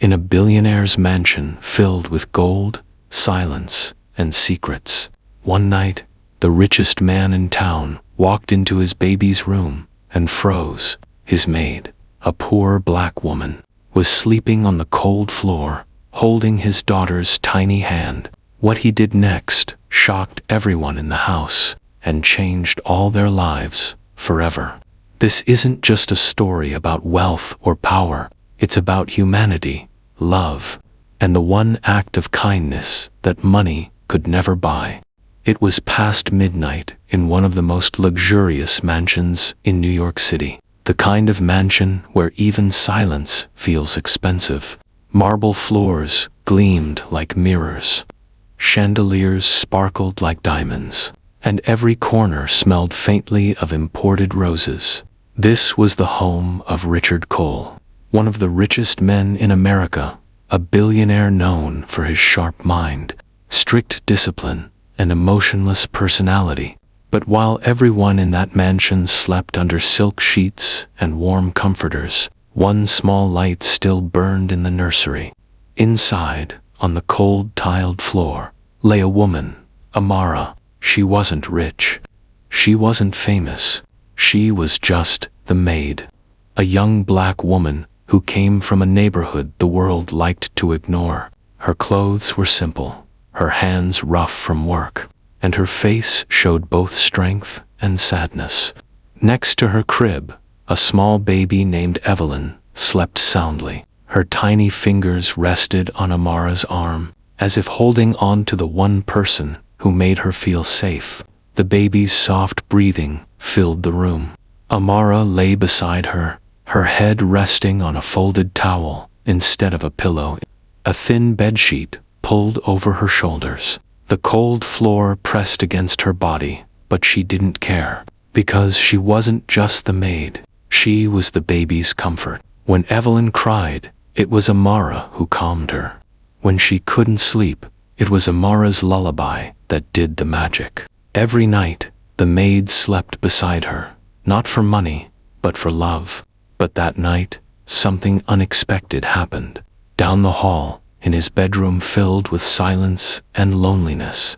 in a billionaire's mansion filled with gold, silence, and secrets. One night, the richest man in town walked into his baby's room and froze. His maid, a poor black woman, was sleeping on the cold floor, holding his daughter's tiny hand. What he did next shocked everyone in the house and changed all their lives forever. This isn't just a story about wealth or power. It's about humanity, love, and the one act of kindness that money could never buy. It was past midnight in one of the most luxurious mansions in New York City. The kind of mansion where even silence feels expensive. Marble floors gleamed like mirrors. Chandeliers sparkled like diamonds, and every corner smelled faintly of imported roses. This was the home of Richard Cole, one of the richest men in America, a billionaire known for his sharp mind, strict discipline, and emotionless personality. But while everyone in that mansion slept under silk sheets and warm comforters, one small light still burned in the nursery. Inside, on the cold tiled floor, lay a woman, Amara. She wasn't rich. She wasn't famous. She was just the maid. A young black woman who came from a neighborhood the world liked to ignore. Her clothes were simple, her hands rough from work, and her face showed both strength and sadness. Next to her crib, a small baby named Evelyn slept soundly. Her tiny fingers rested on Amara's arm, as if holding on to the one person who made her feel safe. The baby's soft breathing filled the room. Amara lay beside her, her head resting on a folded towel instead of a pillow, a thin bedsheet pulled over her shoulders. The cold floor pressed against her body, but she didn't care, because she wasn't just the maid. She was the baby's comfort. When Evelyn cried, it was Amara who calmed her. When she couldn't sleep, it was Amara's lullaby that did the magic. Every night, the maid slept beside her, not for money, but for love. But that night, something unexpected happened. Down the hall, in his bedroom filled with silence and loneliness,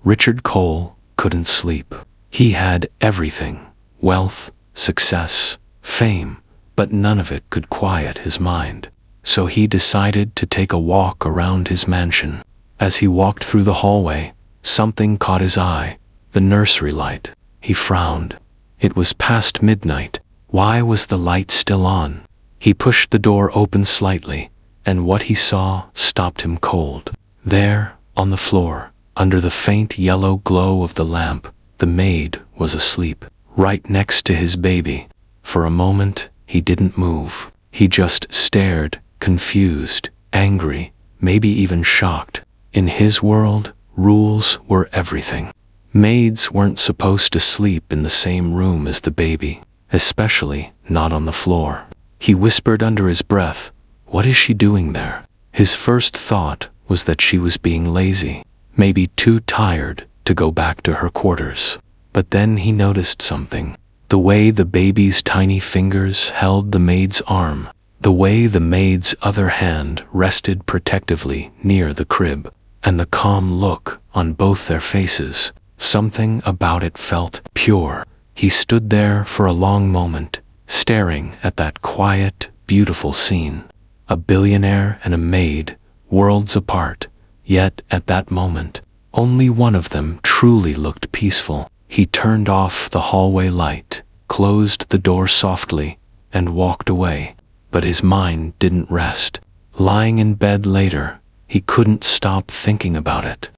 Richard Cole couldn't sleep. He had everything: wealth, success, fame, but none of it could quiet his mind. So he decided to take a walk around his mansion. As he walked through the hallway, something caught his eye: the nursery light. He frowned. It was past midnight. Why was the light still on? He pushed the door open slightly, and what he saw stopped him cold. There, on the floor, under the faint yellow glow of the lamp, the maid was asleep, right next to his baby. For a moment, he didn't move. He just stared, confused, angry, maybe even shocked. In his world, rules were everything. Maids weren't supposed to sleep in the same room as the baby, especially not on the floor. He whispered under his breath, "What is she doing there?" His first thought was that she was being lazy, maybe too tired to go back to her quarters. But then he noticed something: the way the baby's tiny fingers held the maid's arm, the way the maid's other hand rested protectively near the crib, and the calm look on both their faces. Something about it felt pure. He stood there for a long moment, staring at that quiet, beautiful scene. A billionaire and a maid, worlds apart, yet at that moment, only one of them truly looked peaceful. He turned off the hallway light, closed the door softly, and walked away. But his mind didn't rest. Lying in bed later, he couldn't stop thinking about it.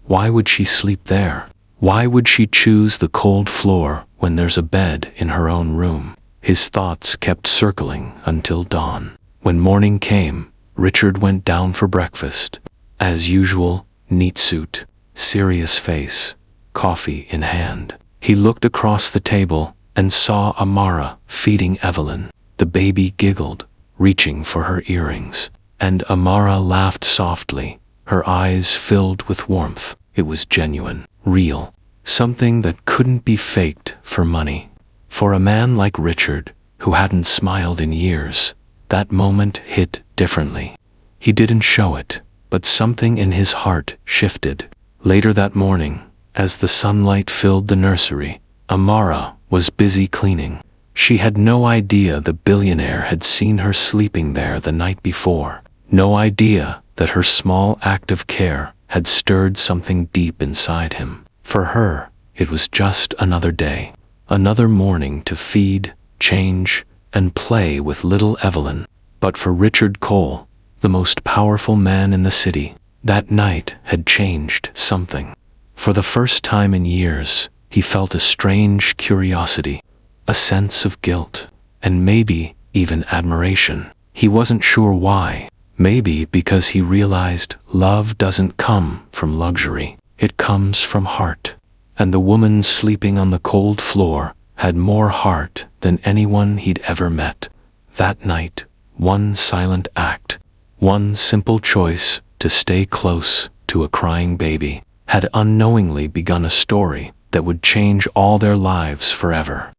Why would she sleep there? Why would she choose the cold floor when there's a bed in her own room? His thoughts kept circling until dawn. When morning came, Richard went down for breakfast. As usual, neat suit, serious face, coffee in hand. He looked across the table and saw Amara feeding Evelyn. The baby giggled, reaching for her earrings, and Amara laughed softly, her eyes filled with warmth. It was genuine, real, something that couldn't be faked for money. For a man like Richard, who hadn't smiled in years, that moment hit differently. He didn't show it, but something in his heart shifted. Later that morning, as the sunlight filled the nursery, Amara was busy cleaning. She had no idea the billionaire had seen her sleeping there the night before. No idea that her small act of care had stirred something deep inside him. For her, it was just another day, another morning to feed, change, and play with little Evelyn. But for Richard Cole, the most powerful man in the city, that night had changed something. For the first time in years, he felt a strange curiosity, a sense of guilt, and maybe even admiration. He wasn't sure why. Maybe because he realized love doesn't come from luxury, it comes from heart. And the woman sleeping on the cold floor had more heart than anyone he'd ever met. That night, one silent act, one simple choice to stay close to a crying baby, had unknowingly begun a story that would change all their lives forever.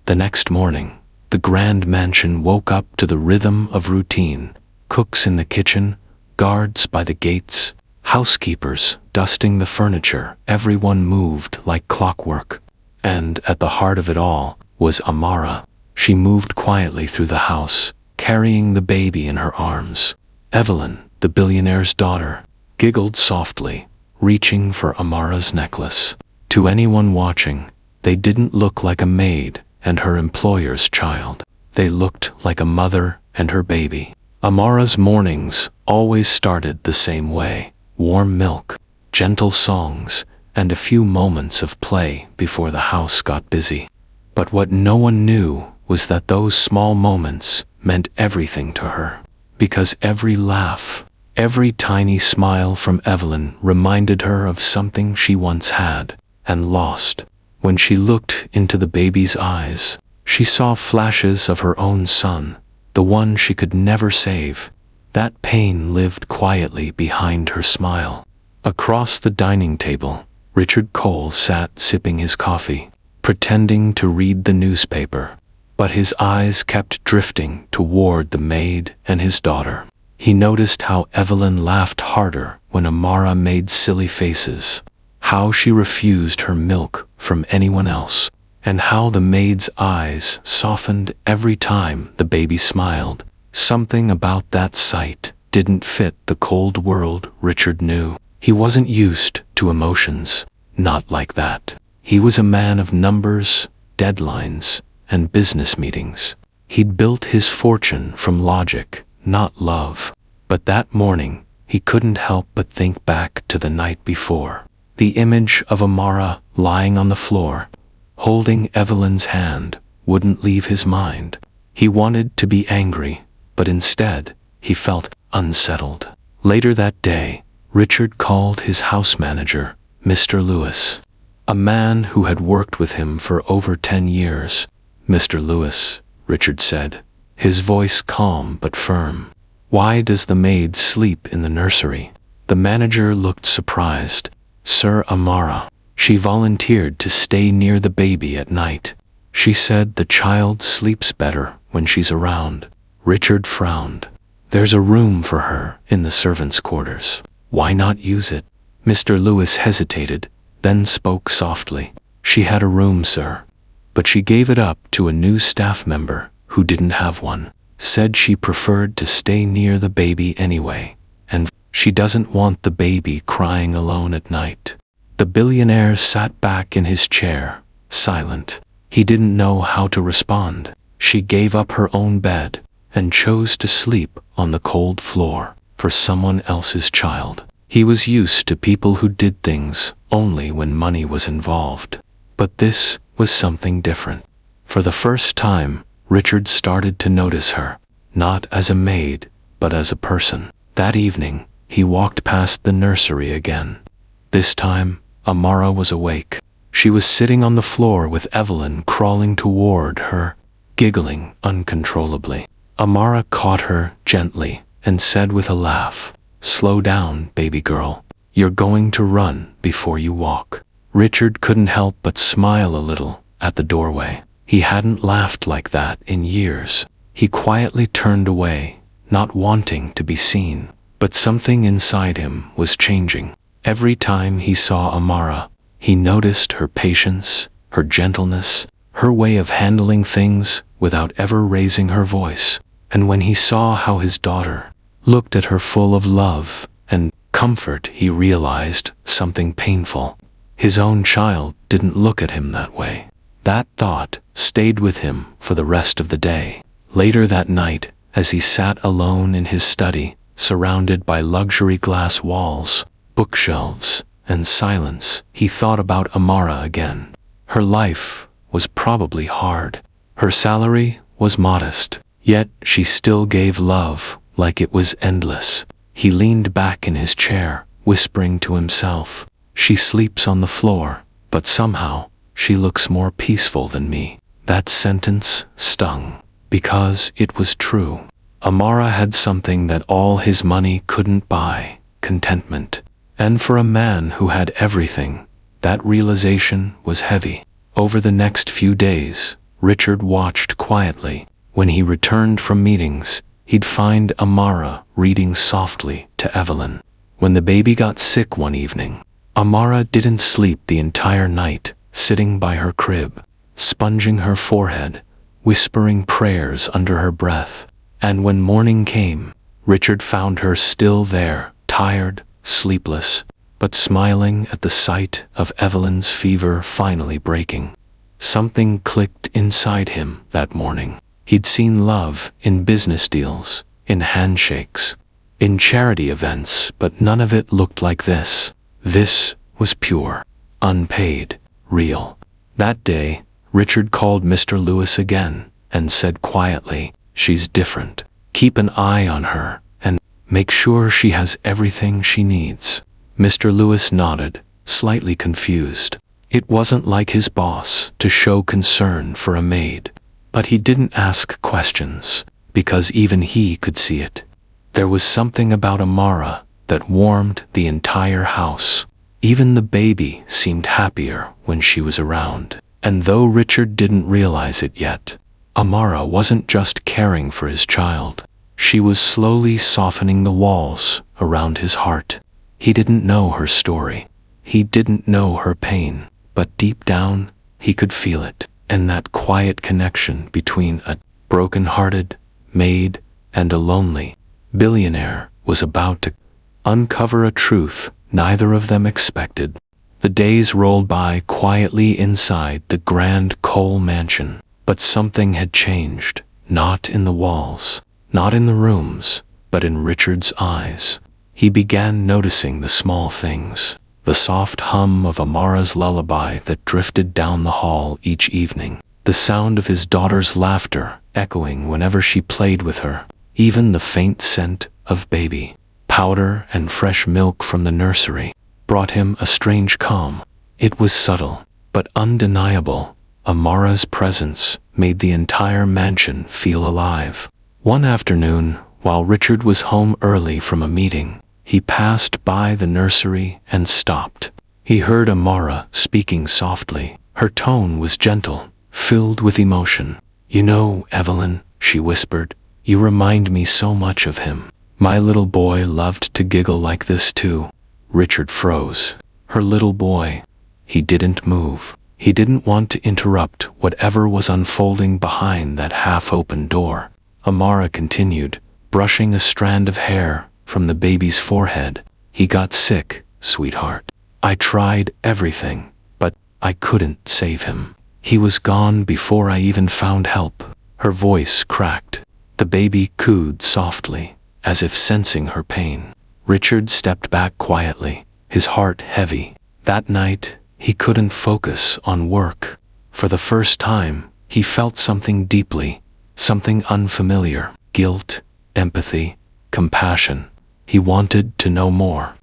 The next morning, the grand mansion woke up to the rhythm of routine. Cooks in the kitchen, guards by the gates, housekeepers dusting the furniture. Everyone moved like clockwork. And at the heart of it all was Amara. She moved quietly through the house, carrying the baby in her arms. Evelyn, the billionaire's daughter, giggled softly, reaching for Amara's necklace. To anyone watching, they didn't look like a maid and her employer's child. They looked like a mother and her baby. Amara's mornings always started the same way: warm milk, gentle songs, and a few moments of play before the house got busy. But what no one knew was that those small moments meant everything to her. Because every laugh, every tiny smile from Evelyn reminded her of something she once had and lost. When she looked into the baby's eyes, she saw flashes of her own son, the one she could never save. That pain lived quietly behind her smile. Across the dining table, Richard Cole sat sipping his coffee, pretending to read the newspaper, but his eyes kept drifting toward the maid and his daughter. He noticed how Evelyn laughed harder when Amara made silly faces, how she refused her milk from anyone else, and how the maid's eyes softened every time the baby smiled. Something about that sight didn't fit the cold world Richard knew. He wasn't used to emotions, not like that. He was a man of numbers, deadlines, and business meetings. He'd built his fortune from logic, not love. But that morning, he couldn't help but think back to the night before. The image of Amara lying on the floor, holding Evelyn's hand, wouldn't leave his mind. He wanted to be angry, but instead, he felt unsettled. Later that day, Richard called his house manager, Mr. Lewis, a man who had worked with him for over 10 years. "Mr. Lewis," Richard said, his voice calm but firm, "why does the maid sleep in the nursery?" The manager looked surprised. "Sir, Amara, she volunteered to stay near the baby at night. She said the child sleeps better when she's around." Richard frowned. "There's a room for her in the servants' quarters. Why not use it?" Mr. Lewis hesitated, then spoke softly. "She had a room, sir, but she gave it up to a new staff member who didn't have one. Said she preferred to stay near the baby anyway, and she doesn't want the baby crying alone at night." The billionaire sat back in his chair, silent. He didn't know how to respond. She gave up her own bed and chose to sleep on the cold floor for someone else's child. He was used to people who did things only when money was involved. But this was something different. For the first time, Richard started to notice her, not as a maid, but as a person. That evening, he walked past the nursery again. This time, Amara was awake. She was sitting on the floor with Evelyn crawling toward her, giggling uncontrollably. Amara caught her gently and said with a laugh, "Slow down, baby girl. You're going to run before you walk." Richard couldn't help but smile a little at the doorway. He hadn't laughed like that in years. He quietly turned away, not wanting to be seen, But something inside him was changing. Every time he saw Amara, he noticed her patience, her gentleness, her way of handling things without ever raising her voice. And when he saw how his daughter looked at her full of love and comfort, he realized something painful. His own child didn't look at him that way. That thought stayed with him for the rest of the day. Later that night, as he sat alone in his study, surrounded by luxury glass walls, bookshelves, and silence, he thought about Amara again. Her life was probably hard. Her salary was modest, yet she still gave love like it was endless. He leaned back in his chair, whispering to himself, "She sleeps on the floor, but somehow she looks more peaceful than me." That sentence stung, because it was true. Amara had something that all his money couldn't buy: contentment. And for a man who had everything, that realization was heavy. Over the next few days, Richard watched quietly. When he returned from meetings, he'd find Amara reading softly to Evelyn. When the baby got sick one evening, Amara didn't sleep the entire night, sitting by her crib, sponging her forehead, whispering prayers under her breath. And when morning came, Richard found her still there, tired, sleepless, but smiling at the sight of Evelyn's fever finally breaking. Something clicked inside him that morning. He'd seen love in business deals, in handshakes, in charity events, but none of it looked like this. This was pure, unpaid, real. That day, Richard called Mr. Lewis again and said quietly, "She's different. Keep an eye on her and make sure she has everything she needs." Mr. Lewis nodded, slightly confused. It wasn't like his boss to show concern for a maid, but he didn't ask questions, because even he could see it. There was something about Amara that warmed the entire house. Even the baby seemed happier when she was around. And though Richard didn't realize it yet, Amara wasn't just caring for his child. She was slowly softening the walls around his heart. He didn't know her story. He didn't know her pain, but deep down, he could feel it. And that quiet connection between a broken-hearted maid and a lonely billionaire was about to uncover a truth neither of them expected. The days rolled by quietly inside the grand Cole mansion, but something had changed, not in the walls, not in the rooms, but in Richard's eyes. He began noticing the small things, the soft hum of Amara's lullaby that drifted down the hall each evening, the sound of his daughter's laughter echoing whenever she played with her, even the faint scent of baby powder and fresh milk from the nursery brought him a strange calm. It was subtle, but undeniable. Amara's presence made the entire mansion feel alive. One afternoon, while Richard was home early from a meeting, he passed by the nursery and stopped. He heard Amara speaking softly. Her tone was gentle, filled with emotion. "You know, Evelyn," she whispered, "you remind me so much of him. My little boy loved to giggle like this too." Richard froze. Her little boy. He didn't move. He didn't want to interrupt whatever was unfolding behind that half-open door. Amara continued, brushing a strand of hair from the baby's forehead. "He got sick, sweetheart. I tried everything, but I couldn't save him. He was gone before I even found help." Her voice cracked. The baby cooed softly, as if sensing her pain. Richard stepped back quietly, his heart heavy. That night, he couldn't focus on work. For the first time, he felt something deeply, something unfamiliar: guilt, empathy, compassion. He wanted to know more.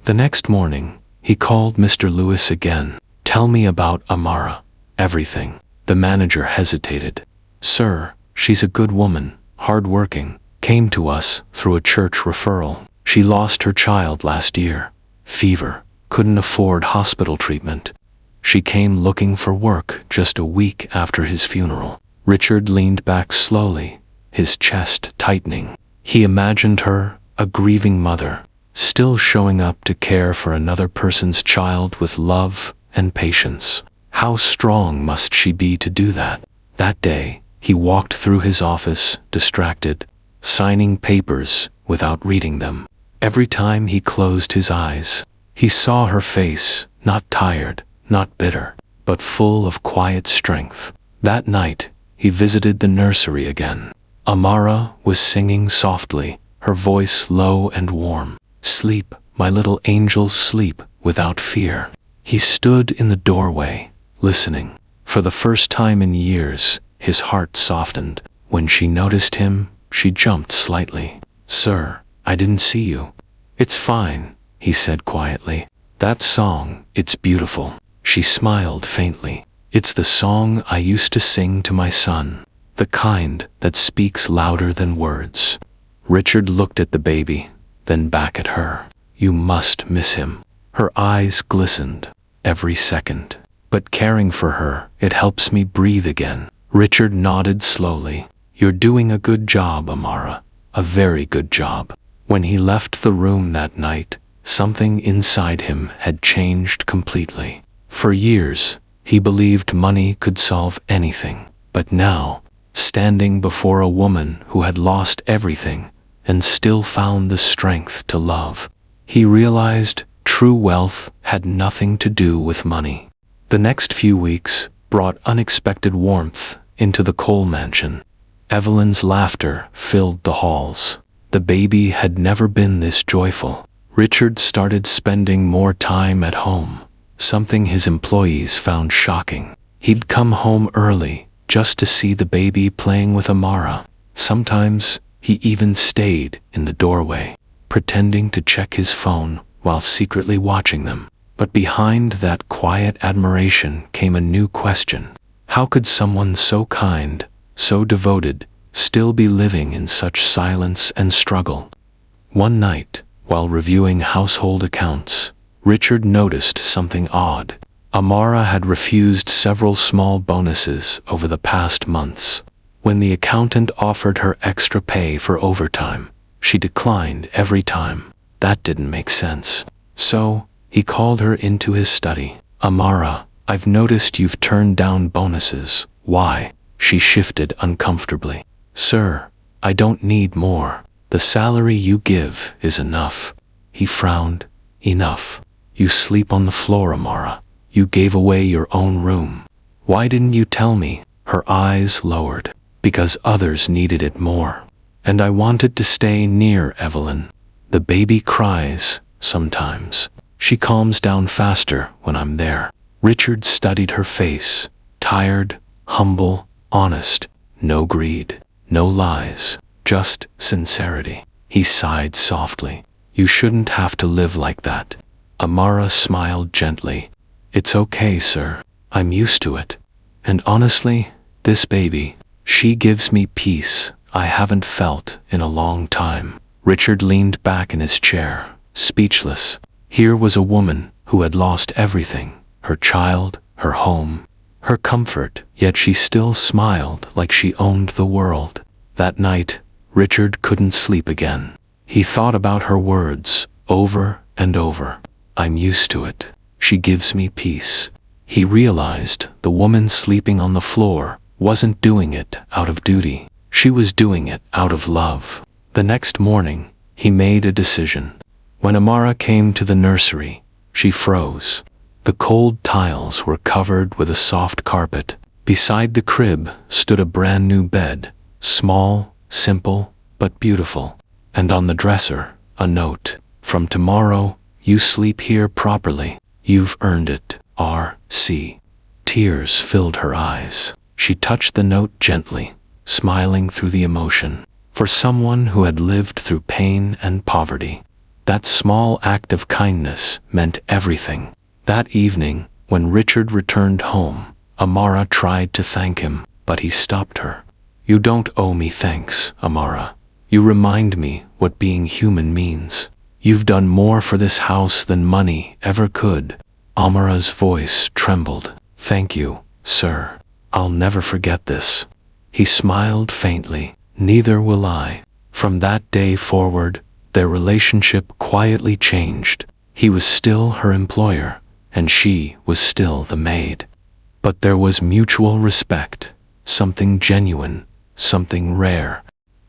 The next morning, he called Mr. Lewis again. "Tell me about Amara." "Everything." The manager hesitated. "Sir, she's a good woman, hard-working, came to us through a church referral. She lost her child last year. Fever, couldn't afford hospital treatment. She came looking for work just a week after his funeral." Richard leaned back slowly, his chest tightening. He imagined her a grieving mother, still showing up to care for another person's child with love and patience. How strong must she be to do that? That day, he walked through his office, distracted, signing papers without reading them. Every time he closed his eyes, he saw her face, not tired, not bitter, but full of quiet strength. That night, he visited the nursery again. Amara was singing softly, her voice low and warm. "Sleep, my little angel, sleep without fear." He stood in the doorway, listening. For the first time in years, his heart softened. When she noticed him, she jumped slightly. "Sir, I didn't see you." "It's fine," he said quietly. "That song, it's beautiful." She smiled faintly. "It's the song I used to sing to my son, the kind that speaks louder than words." Richard looked at the baby, then back at her. "You must miss him." Her eyes glistened. "Every second. But caring for her, it helps me breathe again." Richard nodded slowly. "You're doing a good job, Amara. A very good job." When he left the room that night, something inside him had changed completely. For years, he believed money could solve anything. But now, standing before a woman who had lost everything and still found the strength to love, he realized true wealth had nothing to do with money. The next few weeks brought unexpected warmth into the Cole mansion. Evelyn's laughter filled the halls. The baby had never been this joyful. Richard started spending more time at home, something his employees found shocking. He'd come home early just to see the baby playing with Amara. Sometimes he even stayed in the doorway, pretending to check his phone while secretly watching them. But behind that quiet admiration came a new question. How could someone so kind, so devoted, still be living in such silence and struggle? One night, while reviewing household accounts, Richard noticed something odd. Amara had refused several small bonuses over the past months. When the accountant offered her extra pay for overtime, she declined every time. That didn't make sense. So, he called her into his study. "Amara, I've noticed you've turned down bonuses. Why?" She shifted uncomfortably. "Sir, I don't need more. The salary you give is enough." He frowned. "Enough? You sleep on the floor, Amara. You gave away your own room. Why didn't you tell me?" Her eyes lowered. "Because others needed it more. And I wanted to stay near Evelyn. The baby cries, sometimes. She calms down faster when I'm there." Richard studied her face. Tired, humble, honest. No greed, no lies, just sincerity. He sighed softly. "You shouldn't have to live like that." Amara smiled gently. "It's okay, sir. I'm used to it. And honestly, this baby, she gives me peace I haven't felt in a long time." Richard leaned back in his chair, speechless. Here was a woman who had lost everything, her child, her home, her comfort, yet she still smiled like she owned the world. That night, Richard couldn't sleep again. He thought about her words, over and over. "I'm used to it. She gives me peace." He realized the woman sleeping on the floor wasn't doing it out of duty. She was doing it out of love. The next morning, he made a decision. When Amara came to the nursery, she froze. The cold tiles were covered with a soft carpet. Beside the crib stood a brand new bed, small, simple, but beautiful. And on the dresser, a note. "From tomorrow, you sleep here properly. You've earned it, R.C." Tears filled her eyes. She touched the note gently, smiling through the emotion. For someone who had lived through pain and poverty, that small act of kindness meant everything. That evening, when Richard returned home, Amara tried to thank him, but he stopped her. "You don't owe me thanks, Amara. You remind me what being human means. You've done more for this house than money ever could." Amara's voice trembled. "Thank you, sir. I'll never forget this." He smiled faintly. "Neither will I." From that day forward, Their relationship quietly changed. He was still her employer, and she was still the maid. But there was mutual respect, something genuine, something rare.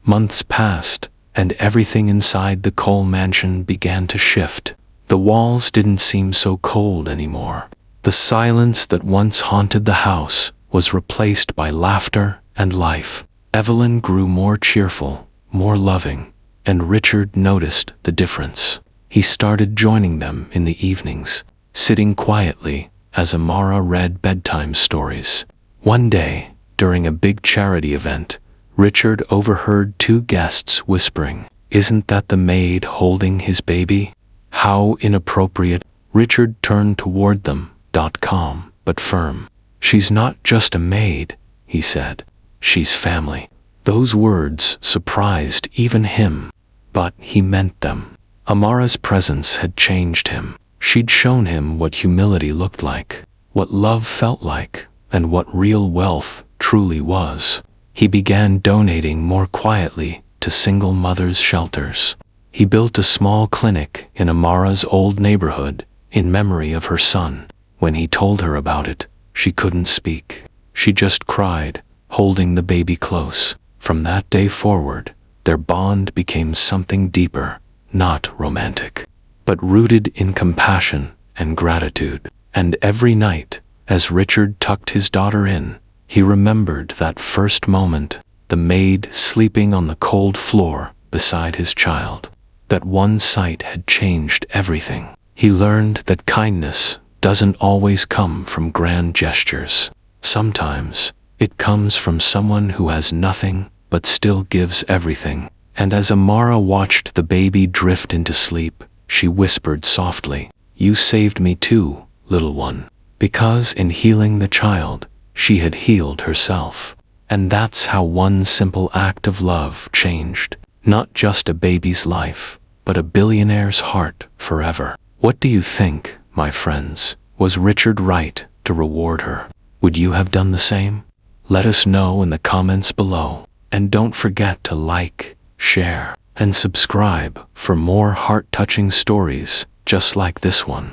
Months passed, and everything inside the Cole mansion began to shift. The walls didn't seem so cold anymore. The silence that once haunted the house was replaced by laughter and life. Evelyn grew more cheerful, more loving, and Richard noticed the difference. He started joining them in the evenings, sitting quietly as Amara read bedtime stories. One day, during a big charity event, Richard overheard two guests whispering, "Isn't that the maid holding his baby?" How inappropriate. Richard turned toward them, calm but firm. "She's not just a maid," he said. "She's family." Those words surprised even him, but he meant them. Amara's presence had changed him. She'd shown him what humility looked like, what love felt like, and what real wealth truly was. He began donating more quietly to single mothers' shelters. He built a small clinic in Amara's old neighborhood in memory of her son. When he told her about it, she couldn't speak. She just cried, holding the baby close. From that day forward, their bond became something deeper, not romantic, but rooted in compassion and gratitude. And every night, as Richard tucked his daughter in, he remembered that first moment, the maid sleeping on the cold floor beside his child. That one sight had changed everything. He learned that kindness doesn't always come from grand gestures. Sometimes, it comes from someone who has nothing but still gives everything. And as Amara watched the baby drift into sleep, she whispered softly, "You saved me too, little one." Because in healing the child, she had healed herself. And that's how one simple act of love changed, not just a baby's life, but a billionaire's heart forever. What do you think, my friends? Was Richard right to reward her? Would you have done the same? Let us know in the comments below. And don't forget to like, share, and subscribe for more heart-touching stories just like this one.